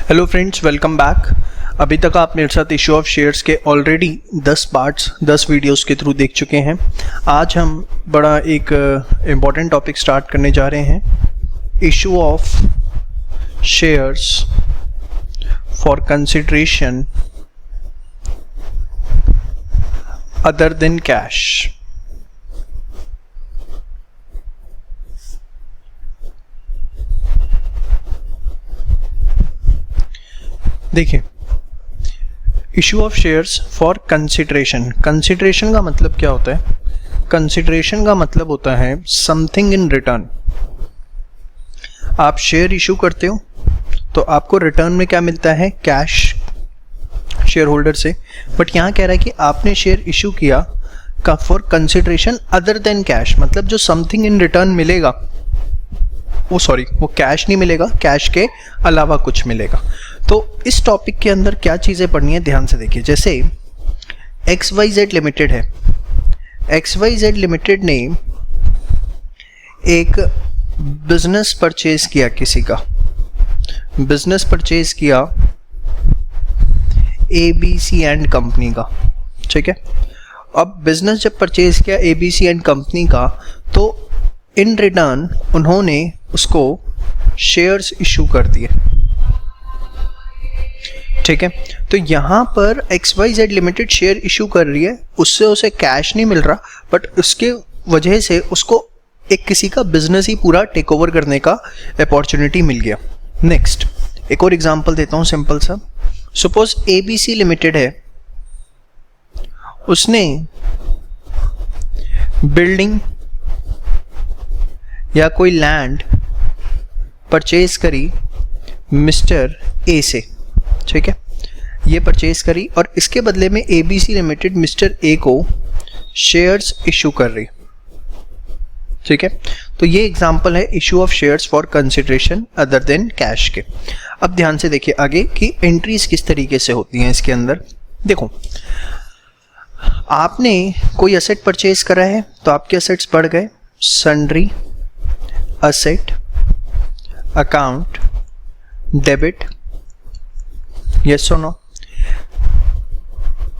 Hello friends, welcome back. अभी तक आप मेरे साथ इशू ऑफ शेयर्स के ऑलरेडी 10 पार्ट्स 10 वीडियोस के थ्रू देख चुके हैं। आज हम बड़ा एक इम्पॉर्टेंट टॉपिक स्टार्ट करने जा रहे हैं, issue of shares for consideration other than cash. देखिए, issue of shares for consideration. Consideration का मतलब क्या होता है? कंसिडरेशन का मतलब होता है समथिंग इन रिटर्न। आप शेयर इशू करते हो तो आपको रिटर्न में क्या मिलता है? कैश शेयर होल्डर से। बट यहाँ कह रहा है कि आपने शेयर इशू किया का for consideration other than cash, मतलब जो समथिंग इन रिटर्न मिलेगा वो कैश नहीं मिलेगा, कैश के अलावा कुछ मिलेगा। तो इस टॉपिक के अंदर क्या चीज़ें पढ़नी है, ध्यान से देखिए। जैसे XYZ लिमिटेड है, XYZ लिमिटेड ने एक बिजनेस परचेज किया, किसी का बिजनेस परचेज किया ABC एंड कंपनी का, ठीक है। अब बिजनेस जब परचेज किया ABC एंड कंपनी का, तो इन रिटर्न उन्होंने उसको शेयर्स इशू कर दिए, ठीक है। तो यहाँ पर XYZ लिमिटेड शेयर इशू कर रही है, उससे उसे कैश नहीं मिल रहा, बट उसके वजह से उसको एक किसी का बिजनेस ही पूरा टेक ओवर करने का अपॉर्चुनिटी मिल गया। नेक्स्ट एक और एग्जांपल देता हूँ, सिंपल सा। सपोज ABC लिमिटेड है, उसने बिल्डिंग या कोई लैंड परचेज करी मिस्टर A से, ठीक है। ये परचेज करी और इसके बदले में ABC लिमिटेड मिस्टर A को शेयर्स इशू कर रही, ठीक है। तो ये एग्जांपल है issue of shares for consideration other than cash के। अब ध्यान से देखिए आगे कि एंट्रीज किस तरीके से होती हैं इसके अंदर। देखो, आपने कोई एसेट परचेज करा है तो आपके एसेट्स बढ़ गए, sundry asset account debit, yes और नो।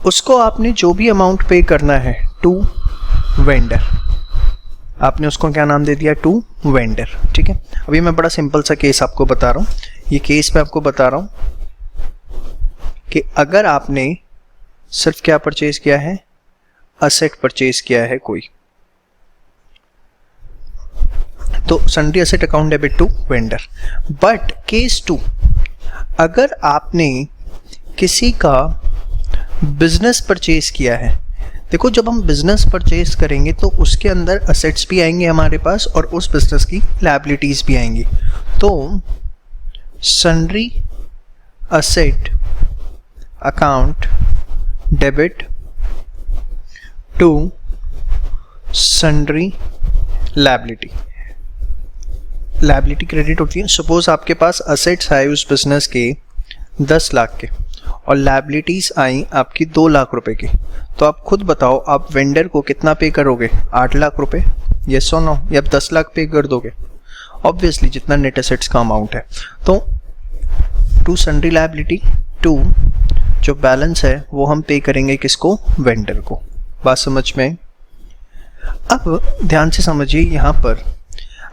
उसको आपने जो भी अमाउंट पे करना है टू वेंडर, आपने उसको क्या नाम दे दिया? टू वेंडर, ठीक है। अभी मैं बड़ा सिंपल सा केस आपको बता रहा हूँ। ये केस मैं आपको बता रहा हूँ कि अगर आपने सिर्फ क्या परचेज किया है? असेट परचेज किया है कोई, तो sundry asset account debit to vendor. But case 2, अगर आपने किसी का बिजनेस परचेज किया है, देखो जब हम बिजनेस परचेज करेंगे तो उसके अंदर असेट्स भी आएंगे हमारे पास और उस बिजनेस की लायबिलिटीज भी आएंगी। तो sundry asset account debit to sundry liability. Liability credit होती है। सपोज आपके पास असेट्स आए उस बिजनेस के 10 लाख के और लायबिलिटीज आई आपकी 2 लाख रुपए की, तो आप खुद बताओ आप वेंडर को कितना पे करोगे? 8 लाख रुपए, यस और नो, या 10 लाख पे कर दोगे? ऑब्वियसली जितना नेट एसेट्स का अमाउंट है। तो टू सन्ड्री लायबिलिटी टू जो बैलेंस है वो हम पे करेंगे किसको? वेंडर को। बात समझ में? अब ध्यान से समझिए, यहाँ पर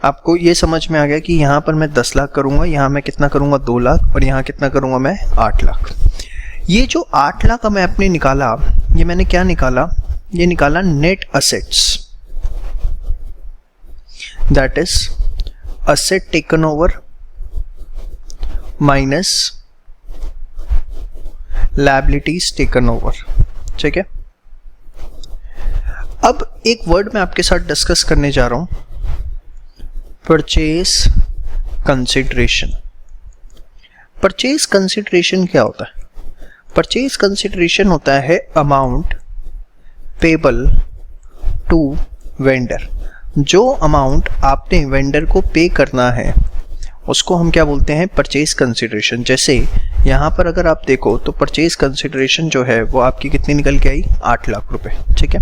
आपको ये समझ में आ गया कि यहाँ पर मैं 10 लाख करूँगा, यहाँ मैं कितना करूँगा? 2 लाख, और यहाँ कितना करूँगा मैं? 8 लाख। ये जो 8 लाख का मैं अपने निकाला, ये मैंने क्या निकाला? ये निकाला net assets, that is asset taken over minus liabilities taken over, ठीक है। अब एक वर्ड मैं आपके साथ डिस्कस करने जा रहा हूं, परचेज कंसिडरेशन। परचेज कंसिडरेशन क्या होता है? परचेज कंसिडरेशन होता है अमाउंट पेबल टू वेंडर। जो अमाउंट आपने वेंडर को पे करना है उसको हम क्या बोलते हैं? Purchase consideration. जैसे यहाँ पर अगर आप देखो तो परचेज कंसिडरेशन जो है वो आपकी कितनी निकल के आई? 8 लाख रुपए, ठीक है।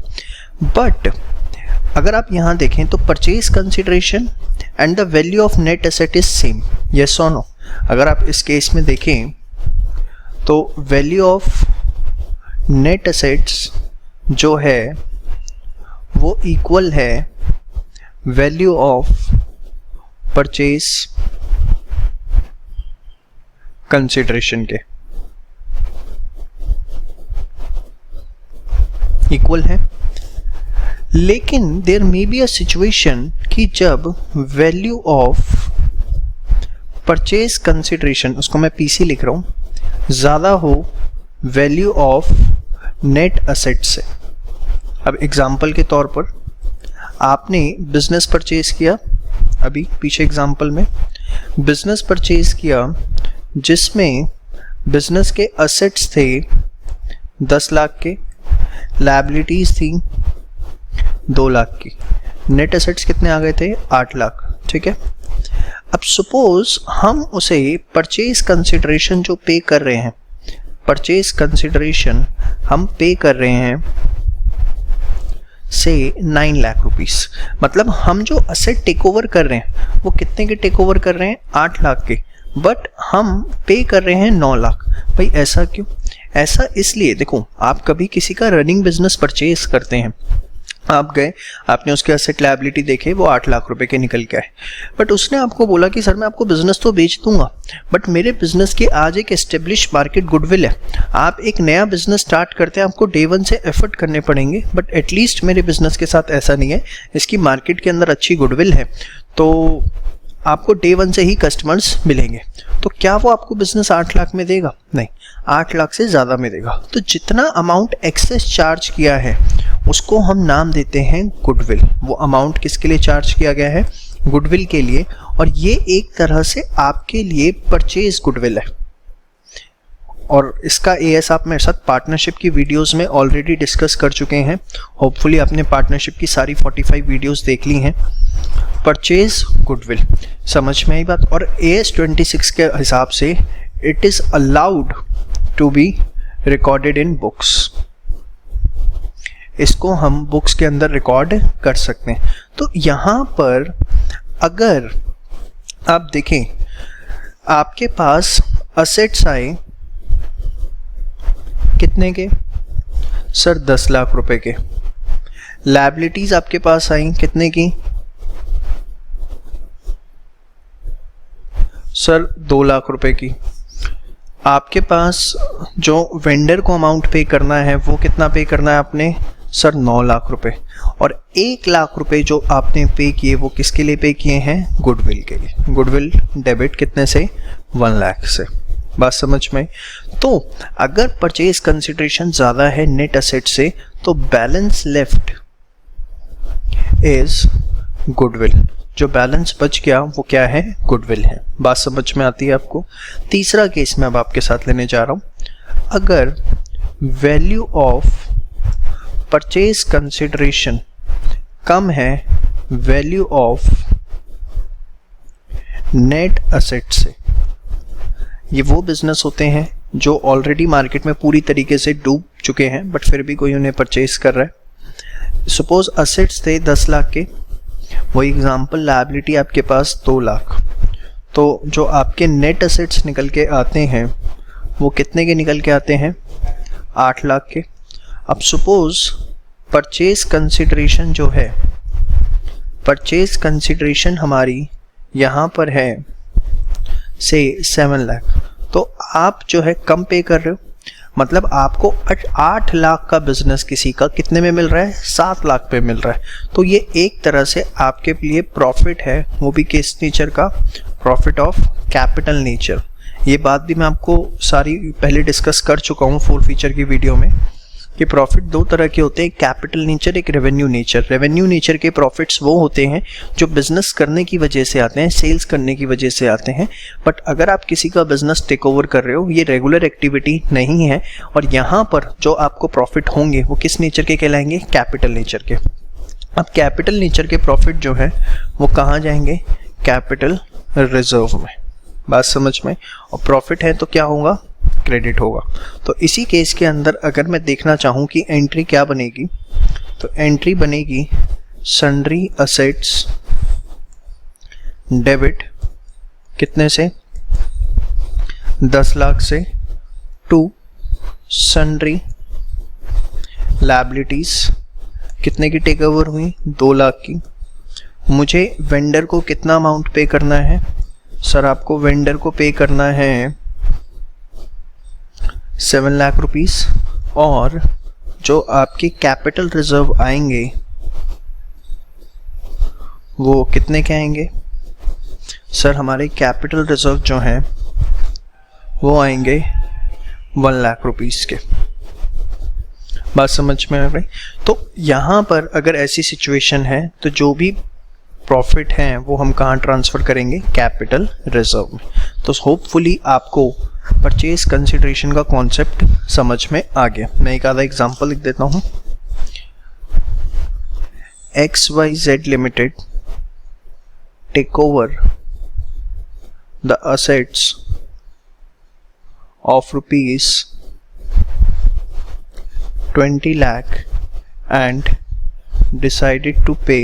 बट अगर आप यहाँ देखें तो purchase consideration and the value of net asset is same, yes और नो। अगर आप इस केस में देखें तो वैल्यू ऑफ नेट एसेट्स जो है वो इक्वल है वैल्यू ऑफ परचेज कंसिडरेशन के, इक्वल है। लेकिन there may be a situation कि जब वैल्यू ऑफ परचेज कंसिडरेशन, उसको मैं पीसी लिख रहा हूं, ज़्यादा हो वैल्यू ऑफ नेट असेट से। अब एग्जाम्पल के तौर पर आपने बिजनेस परचेज किया, अभी पीछे एग्जाम्पल में बिजनेस परचेज किया जिसमें बिजनेस के असेट्स थे 10 लाख के, लायबिलिटीज थी 2 लाख की, नेट एसेट्स कितने आ गए थे 8 लाख। ठीक है, अब सपोज हम उसे परचेज कंसिडरेशन जो पे कर रहे हैं, परचेज कंसिडरेशन हम पे कर रहे हैं से 9 लाख रुपीस, मतलब हम जो असेट टेक ओवर कर रहे हैं वो कितने के टेक ओवर कर रहे हैं 8 लाख के, बट हम पे कर रहे हैं 9 लाख। भाई ऐसा क्यों? ऐसा इसलिए, देखो आप कभी किसी का रनिंग बिजनेस परचेज करते हैं, आप गए, आपने उसके एसेट लायबिलिटी देखे, वो 8 लाख रुपए के निकल के आए, बट उसने आपको बोला कि सर मैं आपको बिजनेस तो बेच दूंगा, बट मेरे बिजनेस की आज एक एस्टेब्लिश मार्केट गुडविल है, आप एक नया बिजनेस स्टार्ट करते हैं, आपको डे 1 से एफर्ट करने पड़ेंगे, बट एटलीस्ट मेरे बिजनेस के साथ ऐसा नहीं है, इसकी मार्केट के अंदर अच्छी गुडविल है, तो आपको डे 1 से ही कस्टमर्स मिलेंगे। तो क्या वो आपको बिजनेस 8 लाख में देगा? नहीं, 8 लाख से ज़्यादा में देगा। तो जितना अमाउंट एक्सेस चार्ज किया है उसको हम नाम देते हैं गुडविल। वो अमाउंट किसके लिए चार्ज किया गया है? गुडविल के लिए, और ये एक तरह से आपके लिए परचेज गुडविल है। और इसका एएस आप मेरे साथ पार्टनरशिप की वीडियोस में ऑलरेडी डिस्कस कर चुके हैं, होपफुली आपने पार्टनरशिप की सारी 45 वीडियोस देख ली हैं। परचेज गुडविल, समझ में आई बात? और AS 26 के हिसाब से it is allowed to be recorded in books, इसको हम बुक्स के अंदर रिकॉर्ड कर सकते हैं। तो यहाँ पर अगर आप देखें, आपके पास असेट्स आए कितने के? सर 10 लाख रुपए के। लायबिलिटीज आपके पास आई कितने की? सर 2 लाख रुपए की। आपके पास जो वेंडर को अमाउंट पे करना है वो कितना पे करना है आपने? सर 9 लाख रुपए। और 1 लाख रुपए जो आपने पे किए वो किसके लिए पे किए हैं? गुडविल के लिए। गुडविल डेबिट कितने से? 1 लाख से। बात समझ में? तो अगर परचेज कंसिडरेशन ज़्यादा है नेट एसेट से तो बैलेंस लेफ्ट इज गुडविल, जो बैलेंस बच गया वो क्या है? गुडविल है। बात समझ में आती है आपको? तीसरा केस मैं अब आपके साथ लेने जा रहा हूँ। अगर वैल्यू ऑफ परचेज कंसिडरेशन कम है वैल्यू ऑफ नेट एसेट से, ये वो बिजनेस होते हैं जो ऑलरेडी मार्केट में पूरी तरीके से डूब चुके हैं बट फिर भी कोई उन्हें परचेज कर रहा है। सपोज असेट्स थे 10 लाख के, वही एग्जांपल, लायबिलिटी आपके पास 2 लाख, तो जो आपके नेट एसेट्स निकल के आते हैं वो कितने के निकल के आते हैं? 8 लाख के। अब सपोज परचेज कंसिडरेशन जो है, परचेज कंसिडरेशन हमारी यहाँ पर है से 7 लाख, तो आप जो है कम पे कर रहे हो, मतलब आपको 8 लाख का बिजनेस किसी का कितने में मिल रहा है? 7 लाख पे मिल रहा है। तो ये एक तरह से आपके लिए प्रॉफिट है, वो भी किस नेचर का? Profit of capital nature. ये बात भी मैं आपको सारी पहले डिस्कस कर चुका हूँ 4 फीचर की वीडियो में कि प्रॉफिट 2 तरह के होते हैं, कैपिटल नेचर, एक रेवेन्यू नेचर। रेवेन्यू नेचर के प्रॉफिट्स वो होते हैं जो बिजनेस करने की वजह से आते हैं, सेल्स करने की वजह से आते हैं। बट अगर आप किसी का बिजनेस टेक ओवर कर रहे हो, ये रेगुलर एक्टिविटी नहीं है, और यहाँ पर जो आपको प्रॉफिट होंगे वो किस नेचर के कहलाएंगे? कैपिटल नेचर के। अब कैपिटल नेचर के प्रॉफिट जो है वो कहाँ जाएंगे? कैपिटल रिजर्व में। बात समझ में? और प्रॉफिट है तो क्या होगा? क्रेडिट होगा। तो इसी केस के अंदर अगर मैं देखना चाहूँ कि एंट्री क्या बनेगी, तो एंट्री बनेगी सन्ड्री असेट्स डेबिट कितने से? 10 लाख से टू सन्ड्री लायबिलिटीज कितने की टेक ओवर हुई, 2 लाख की। मुझे वेंडर को कितना अमाउंट पे करना है सर? आपको वेंडर को पे करना है 7 लाख रुपीस, और जो आपके कैपिटल रिजर्व आएंगे वो कितने के आएंगे सर? हमारे कैपिटल रिजर्व जो हैं वो आएंगे 1 लाख रुपीस के। बात समझ में आ गई? तो यहाँ पर अगर ऐसी सिचुएशन है तो जो भी प्रॉफिट हैं वो हम कहाँ ट्रांसफ़र करेंगे? कैपिटल रिजर्व में। तो होपफुली आपको परचेज कंसिडरेशन का कॉन्सेप्ट समझ में आ गया। मैं एक आधा एग्जांपल लिख देता हूँ। XYZ limited take over the assets of rupees 20 lakh and decided to pay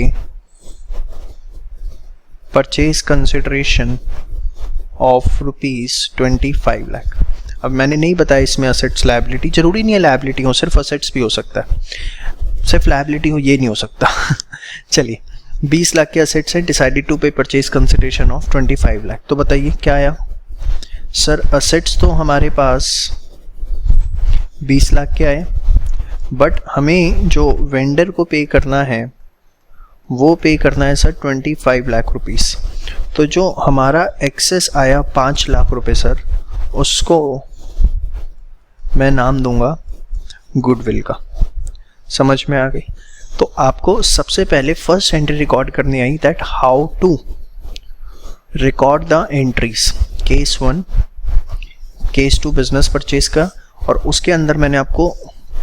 purchase consideration of rupees 25 lakh। अब मैंने नहीं बताया इसमें असेट्स लायबिलिटी, जरूरी नहीं है लायबिलिटी हो, सिर्फ असेट्स भी हो सकता है, सिर्फ लायबिलिटी हो ये नहीं हो सकता। चलिए 20 लाख के असेट्स है, डिसाइडेड टू पे परचेज कंसिडरेशन ऑफ 25 लाख। तो बताइए क्या आया सर? असेट्स तो हमारे पास 20 लाख के आए, बट हमें जो वेंडर को पे करना है वो पे करना है सर 25 लाख रुपीस। तो जो हमारा एक्सेस आया 5 लाख रुपए सर, उसको मैं नाम दूंगा गुडविल का। समझ में आ गई? तो आपको सबसे पहले फर्स्ट एंट्री रिकॉर्ड करनी आई, that how to record the entries. Case 1, case 2 business purchase का, और उसके अंदर मैंने आपको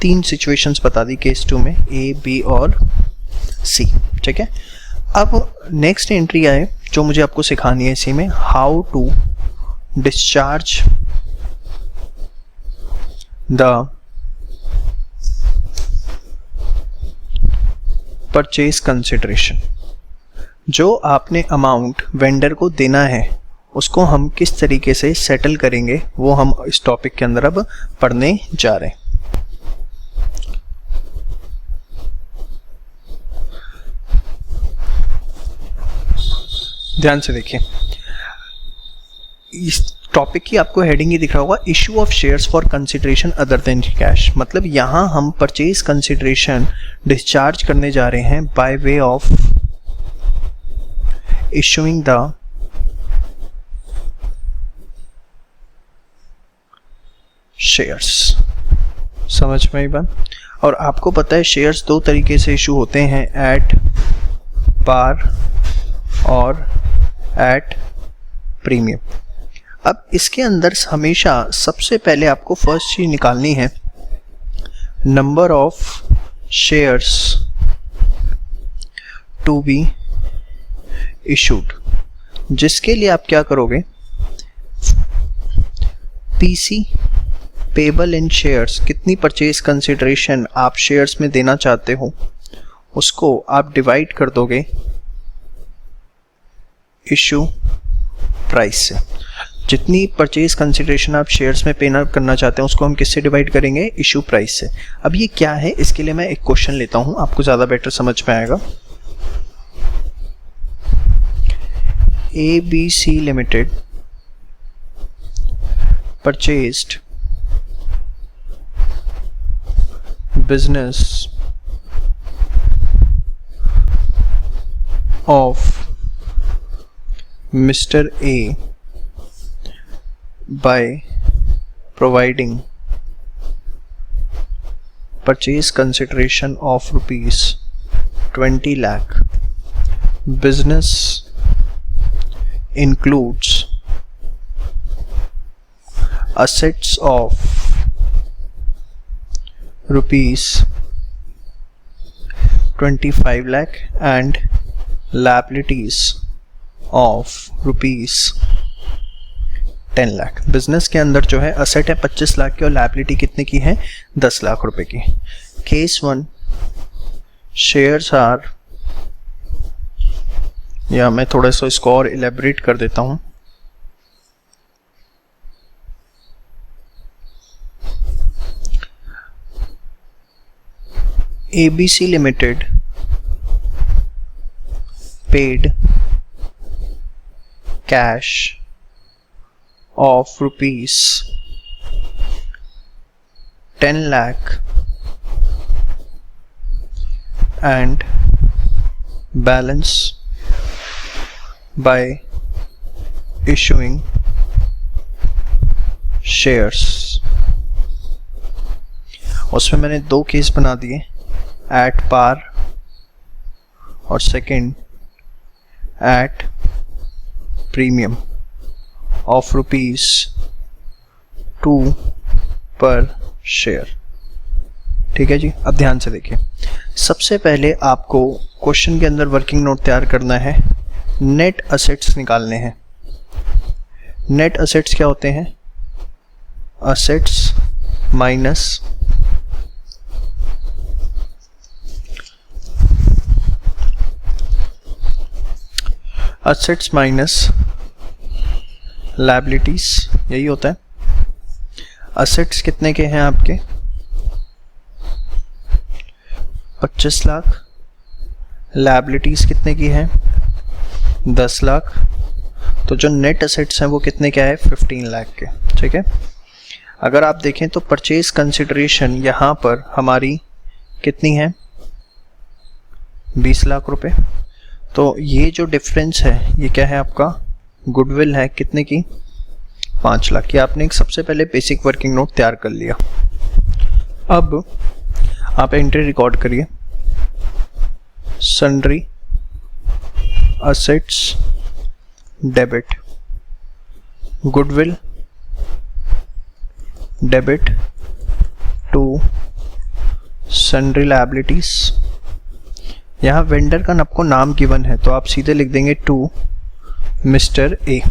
3 सिचुएशंस बता दी केस 2 में, A, B और C। ठीक है, अब नेक्स्ट एंट्री आए जो मुझे आपको सिखानी है इसी में, how to discharge the purchase consideration. जो आपने अमाउंट वेंडर को देना है उसको हम किस तरीके से सेटल करेंगे वो हम इस टॉपिक के अंदर अब पढ़ने जा रहे हैं। ध्यान से देखिए, इस टॉपिक की आपको हेडिंग ही दिख रहा होगा, issue of shares for consideration other than cash. मतलब यहां हम परचेज कंसिडरेशन डिस्चार्ज करने जा रहे हैं by way of issuing the shares. समझ में आई बात? और आपको पता है शेयर्स 2 तरीके से इशू होते हैं, एट पार और एट प्रीमियम। अब इसके अंदर हमेशा सबसे पहले आपको फर्स्ट चीज निकालनी है number of shares to be issued, जिसके लिए आप क्या करोगे, पीसी पेबल इन शेयर्स, कितनी परचेज कंसिडरेशन आप शेयर्स में देना चाहते हो उसको आप डिवाइड कर दोगे इशू प्राइस से। जितनी परचेज कंसिडरेशन आप शेयर्स में पे करना चाहते हैं उसको हम किससे डिवाइड करेंगे? इशू प्राइस से। अब ये क्या है, इसके लिए मैं एक क्वेश्चन लेता हूं, आपको ज्यादा बेटर समझ में आएगा। ABC limited purchased business of Mr. A by providing purchase consideration of rupees 20 lakh. Business includes assets of rupees 25 lakh and liabilities of rupees 10 lakh. Business के अंदर जो है असेट है 25 लाख की और लायबिलिटी कितने की है? 10 लाख रुपए की। केस 1, शेयर्स आर, या मैं थोड़ा सा इसको और इलेबोरेट कर देता हूं। ABC Limited paid cash of rupees 10 lakh and balance by issuing shares। उसमें मैंने दो केस बना दिए, एट पार और second at premium of rupees 2 पर शेयर। ठीक है जी। अब ध्यान से देखिए, सबसे पहले आपको क्वेश्चन के अंदर वर्किंग नोट तैयार करना है, नेट असेट्स निकालने हैं। नेट असेट्स क्या होते हैं? Assets minus assets minus liabilities, यही होता है। असेट्स कितने के हैं आपके? 25 लाख। लायबिलिटीज कितने की है? 10 लाख। तो जो नेट असेट्स हैं वो कितने क्या है? 15 लाख के। ठीक है। अगर आप देखें तो परचेज कंसिडरेशन यहाँ पर हमारी कितनी है? 20 लाख रुपए। तो ये जो डिफरेंस है ये क्या है आपका? गुडविल है, कितने की? 5 लाख। ये आपने एक सबसे पहले बेसिक वर्किंग नोट तैयार कर लिया। अब आप एंट्री रिकॉर्ड करिए, sundry assets debit, goodwill debit to sundry liabilities. यहाँ वेंडर का आपको नाम गिवन है तो आप सीधे लिख देंगे टू मिस्टर ए।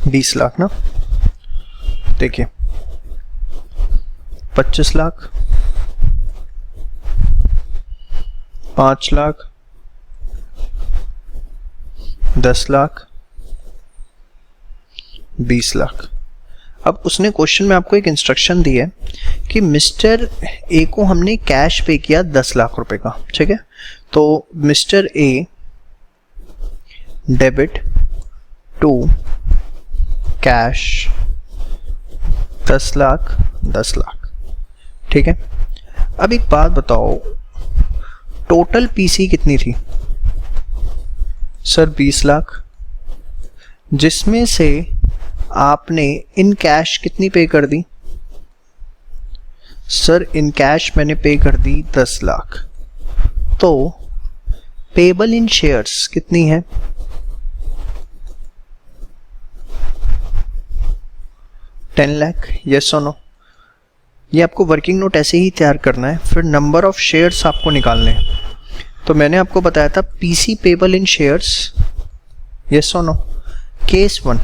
20 लाख ना, देखिए 25 लाख, 5 लाख, 10 लाख, 20 लाख। अब उसने क्वेश्चन में आपको एक इंस्ट्रक्शन दी है कि मिस्टर ए को हमने कैश पे किया 10 लाख रुपए का। ठीक है। तो mister A debit to cash 10 lakh 10 lakh. ठीक है। अब एक बात बताओ, टोटल पीसी कितनी थी? सर 20 लाख, जिसमें से आपने इन कैश कितनी पे कर दी? सर इन कैश मैंने पे कर दी 10 लाख। तो पेबल इन शेयर्स कितनी है? 10 लाख। यस और नो? ये आपको वर्किंग नोट ऐसे ही तैयार करना है। फिर नंबर ऑफ शेयर्स आपको निकालने हैं। तो मैंने आपको बताया था PC payable in shares, yes और नो? केस 1।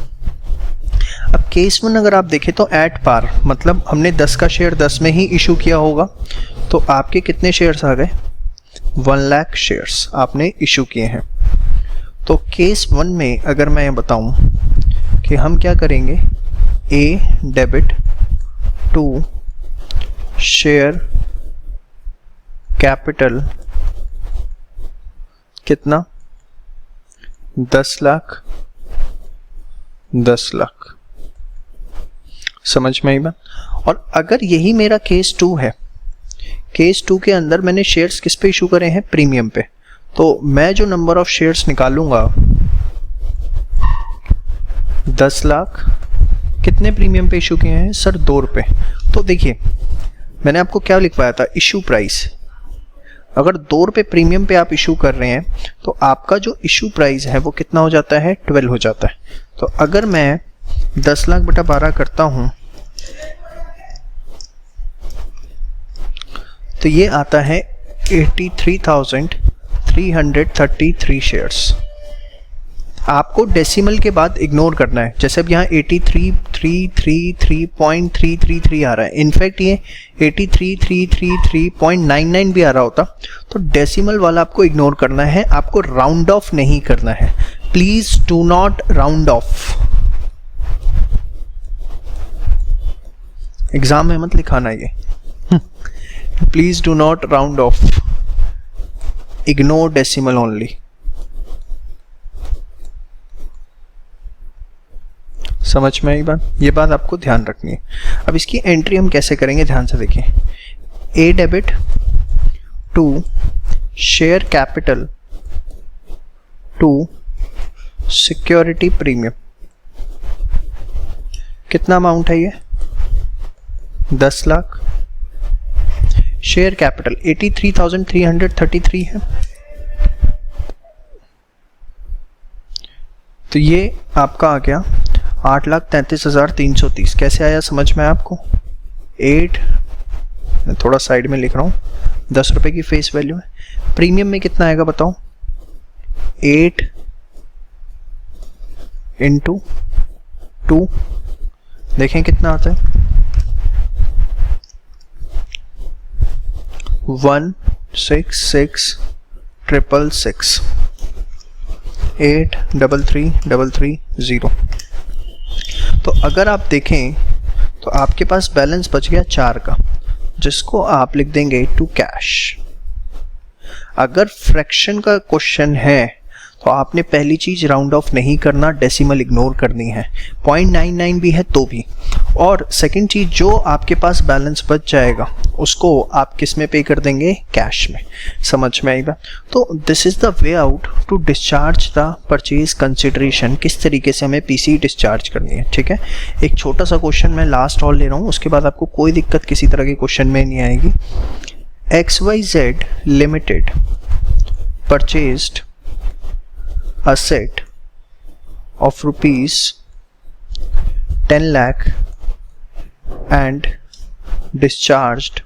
अब केस 1 अगर आप देखें तो एट पार, मतलब हमने 10 का शेयर 10 में ही इशू किया होगा। तो आपके कितने शेयर्स आ गए? 1 लाख शेयर्स आपने इशू किए हैं। तो केस 1 में अगर मैं बताऊं कि हम क्या करेंगे, ए डेबिट टू शेयर कैपिटल कितना? 10 लाख 10 लाख। समझ में आई बात? और अगर यही मेरा केस 2 है, केस 2 के अंदर मैंने शेयर्स किस पे इशू करे हैं? प्रीमियम पे। तो मैं जो नंबर ऑफ शेयर्स निकालूंगा 10 लाख, कितने प्रीमियम पे इशू किए हैं? सर 2 रुपए। तो देखिए मैंने आपको क्या लिखवाया था? Issue price. अगर 2 रुपए प्रीमियम पे आप इशू कर रहे हैं तो आपका जो इशू प्राइस है वो कितना हो जाता है? 12 हो जाता है। तो अगर मैं 10 लाख बटा 12 करता हूं तो ये आता है 83,333 शेयर्स। आपको डेसिमल के बाद इग्नोर करना है। जैसे अब यहाँ 83,333.333 आ रहा है, इनफैक्ट ये 83,333.99 भी आ रहा होता, तो डेसिमल वाला आपको इग्नोर करना है। आपको राउंड ऑफ नहीं करना है। Please do not round of. Exam में मत लिखाना ये। Please do not round of, ignore decimal only. समझ में आई बात? ये बात आपको ध्यान रखनी है। अब इसकी एंट्री हम कैसे करेंगे, ध्यान से देखिए। A debit to share capital to security premium. कितना अमाउंट है ये? 10 लाख। शेयर कैपिटल 83,333 है, तो ये आपका आ गया 8,33,330। कैसे आया समझ में आपको? 8, मैं थोड़ा साइड में लिख रहा हूँ, 10 रुपए की फेस वैल्यू है। प्रीमियम में कितना आएगा बताओ? 8 इंटू 2, देखें कितना आता है? 166,666 833,330। तो अगर आप देखें तो आपके पास बैलेंस बच गया 4 का, जिसको आप लिख देंगे टू कैश। अगर फ्रैक्शन का क्वेश्चन है तो आपने पहली चीज राउंड ऑफ नहीं करना, डेसिमल इग्नोर करनी है, 0.99 भी है तो भी। और सेकंड चीज, जो आपके पास बैलेंस बच जाएगा उसको आप किस में पे कर देंगे? कैश में। समझ में आई बात? तो this is the way out to discharge the purchase consideration. किस तरीके से हमें पीसी डिस्चार्ज करनी है, ठीक है। एक छोटा सा क्वेश्चन मैं लास्ट और ले रहा हूँ, उसके बाद आपको कोई दिक्कत किसी तरह के क्वेश्चन में नहीं आएगी। XYZ limited purchased asset of rupees 10 lakh and discharged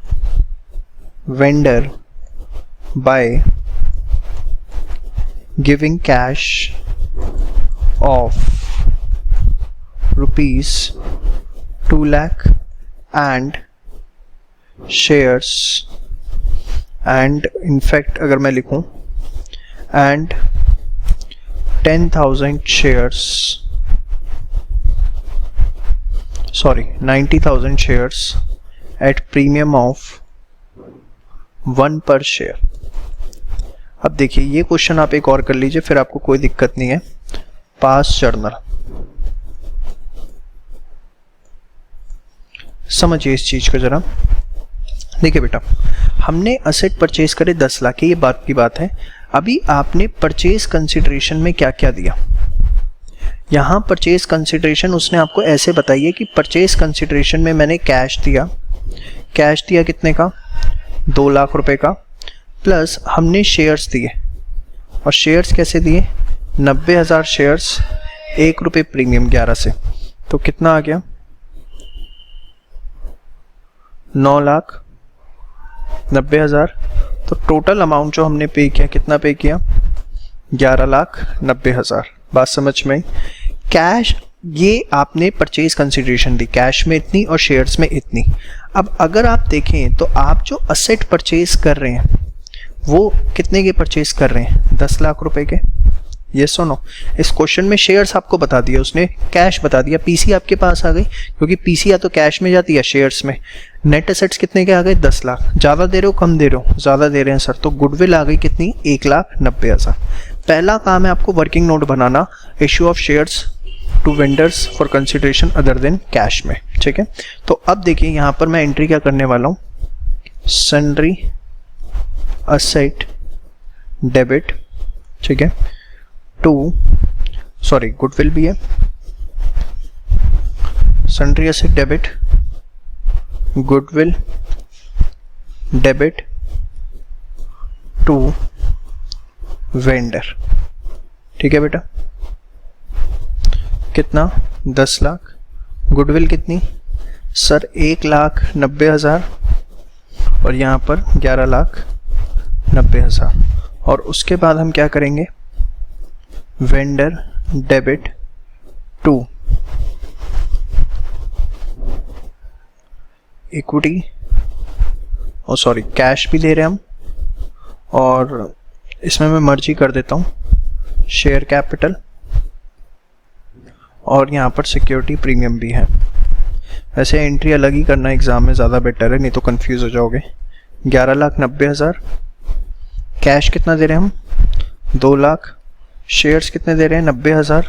vendor by giving cash of rupees 2 lakh and shares, and in fact अगर मैं लिखूं and 10,000 shares, sorry 90,000 shares at premium of 1 per share। अब देखिए ये question आप एक और कर लीजिए, फिर आपको कोई दिक्कत नहीं है। पास जर्नल समझिए इस चीज को जरा। देखिए बेटा, हमने असेट परचेज करे 10 लाख की, ये बात की बात है। अभी आपने परचेज कंसिडरेशन में क्या क्या दिया? यहाँ परचेज कंसिडरेशन उसने आपको ऐसे बताई है कि परचेज कंसिडरेशन में मैंने कैश दिया। कैश दिया कितने का? 2 लाख रुपए का, प्लस हमने शेयर्स दिए। और शेयर्स कैसे दिए? 90,000 शेयर्स, 1 रुपये प्रीमियम 11 से, तो कितना आ गया? 9,90,000। तो टोटल अमाउंट जो हमने पे किया, कितना पे किया? 11,90,000। बात समझ में? कैश, ये आपने परचेज कंसिडरेशन दी, कैश में इतनी और शेयर्स में इतनी। अब अगर आप देखें तो आप जो असेट परचेज कर रहे हैं वो कितने के परचेज कर रहे हैं? 10 लाख रुपए के। ये सुनो, इस क्वेश्चन में शेयर्स आपको बता दिया उसने, कैश बता दिया, पीसी आपके पास आ गई, क्योंकि पीसी या तो कैश में जाती है शेयर्स में। नेट एसेट्स कितने के आ गए? 10 लाख। ज़्यादा दे रहे हो कम दे रहे हो? ज़्यादा दे रहे हैं सर, तो गुडविल आ गई कितनी? 1,90,000। पहला काम है आपको वर्किंग नोट बनाना, issue of shares to vendors for consideration other than cash में, ठीक है। तो अब देखिए यहाँ पर मैं एंट्री क्या करने वाला हूँ, सन्ड्री असेट डेबिट, ठीक है, टू सॉरी गुडविल भी है, sundry asset debit goodwill debit to vendor, ठीक है बेटा। कितना? 10 लाख। गुडविल कितनी सर? 1,90,000 और यहाँ पर 11,90,000। और उसके बाद हम क्या करेंगे? वेंडर डेबिट टू इक्विटी, और सॉरी कैश भी दे रहे हैं हम, और इसमें मैं मर्जी कर देता हूँ शेयर कैपिटल, और यहाँ पर सिक्योरिटी प्रीमियम भी है। वैसे एंट्री अलग ही करना एग्ज़ाम में ज़्यादा बेटर है, नहीं तो कंफ्यूज हो जाओगे। 11,90,000। कैश कितना दे रहे हैं हम? 2 लाख। शेयर्स कितने दे रहे हैं? 90,000।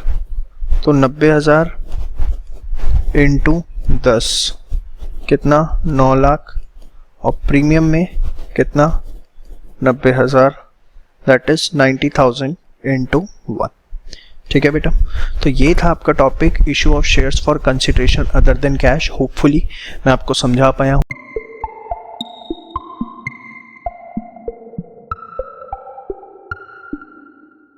तो 90,000 इंटू 10 कितना? 9 लाख। और प्रीमियम में कितना? 90,000, दैट इज 90,000 इंटू 1। ठीक है बेटा, तो ये था आपका topic, issue of shares for consideration other than cash. Hopefully मैं आपको समझा पाया हूँ।